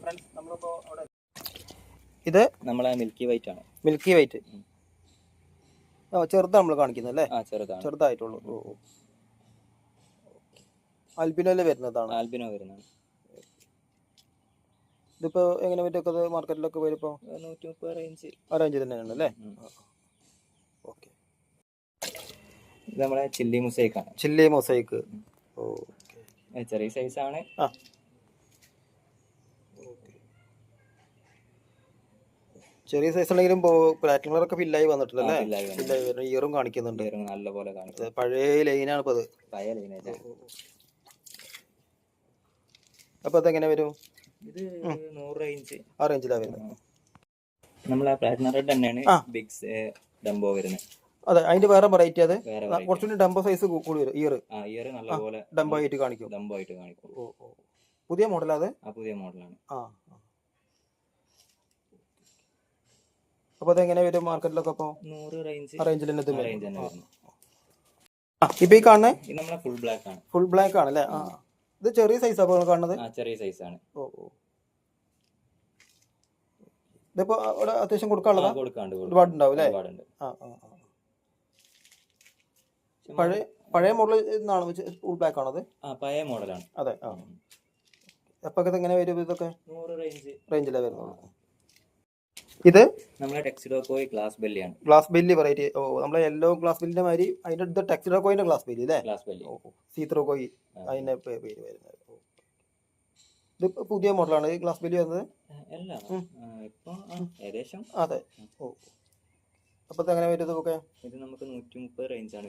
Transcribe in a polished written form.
Friends നമ്മളിപ്പോൾ അവിടെ ഇത് നമ്മളെ മിൽക്കി വൈറ്റ് ആണ്. മിൽക്കി വൈറ്റ് ചെറുതാണ് നമ്മൾ കാണിക്കുന്നത് അല്ലേ? ചെറുതായിട്ടുള്ളൂ. ഓ ആൽബിനോയിൽ വരുന്നതാണ്. ആൽബിനോ വരുന്നതാണ്. ഇതിപ്പോ എങ്ങനെ പറ്റൊക്കെ മാർക്കറ്റിലൊക്കെ വരുമ്പോ 130 റേഞ്ച് തന്നെയാണ് അല്ലേ? ഓക്കെ. ഇത് നമ്മളെ ചില്ലി മൊസൈക്ക് ആണ്. Chilli mosaic. ചെറിയ സൈസ് ആണ്. ചെറിയ സൈസ് ആണെങ്കിലും പ്ലാറ്റിനം കളറൊക്കെ ഫില്ലായി വന്നിട്ടില്ലല്ലേ? ഇയറും കാണിക്കുന്നുണ്ട് നല്ലപോലെ കാണിക്കും. പഴയ ലൈനാണ് ഇപ്പൊ അത്. പഴയ ലൈനാ. അപ്പൊ അതെങ്ങനെ വരും? ഇത് 100 റേഞ്ച്. ആ റേഞ്ചിലാണ് വരുന്നത്. നമ്മളെ പ്ലാറ്റിനം റെഡ് തന്നെയാണ് ബിഗ് ഡംബോ വരുന്നത്. അതെ, അതിന്റെ വേറെ വെറൈറ്റി. അത് കുറച്ചുകൂടി ഡംബോ സൈസ് കൂടി വരും. ഇയർ നല്ലപോലെ ഡംബോ ആയിട്ട് കാണിക്കും. പുതിയ മോഡലാ അത്? പുതിയ മോഡലാണ്. അപ്പൊ അതെങ്ങനെ വരും മാർക്കറ്റിലൊക്കെ? അപ്പൊ 100 റേഞ്ച് റേഞ്ചിൽ തന്നെ വരുന്നു. ഇപ്പൊ ഈ കാണുന്നത് നമ്മളെ ഫുൾ ബ്ലാക്ക് ആണ്. ഫുൾ ബ്ലാക്ക് ആണ് അല്ലേ? ഇത് ചെറിയ സൈസ് ആണ് കാണുന്നത്. ചെറിയ സൈസ് ആണ്. ഇതിപ്പോ അവിടെ അത്യാവശ്യം കൊടുക്കാനുള്ളതാ? ഒരുപാട് ഉണ്ടാവും അല്ലേ? പഴയ മോഡൽ ഫുൾ ബ്ലാക്ക് ആണത്? പഴയ മോഡലാണ്. അതെ. അപ്പൊ എങ്ങനെ വരും ഇതൊക്കെ? 100 റേഞ്ചിലാണ് വരുന്നത്. ഇത് നമ്മളെ ടെക്സിഡോ കോയി ഗ്ലാസ് ബെല്ലിയാണ്. Glass belly variety. നമ്മളെ യെല്ലോ ഗ്ലാസ് ബെല്ലിന്റെ മാതിരി അതിന്റെ ടെക്സിഡോ കോയിന്റെ ഗ്ലാസ് ബെല്ലി അല്ലേ? Glass belly. സീത്രോ കോയി അതിന്റെ പേര് വരുന്നത്. ഇത് പുതിയ മോഡലാണ് ഈ ഗ്ലാസ് ബെല്ലി വരുന്നത്? ഏകദേശം. അതെ. അപ്പൊ എങ്ങനെ വരും ഇതൊക്കെ? ഇത് നമുക്ക് 130 റേഞ്ചാണ്.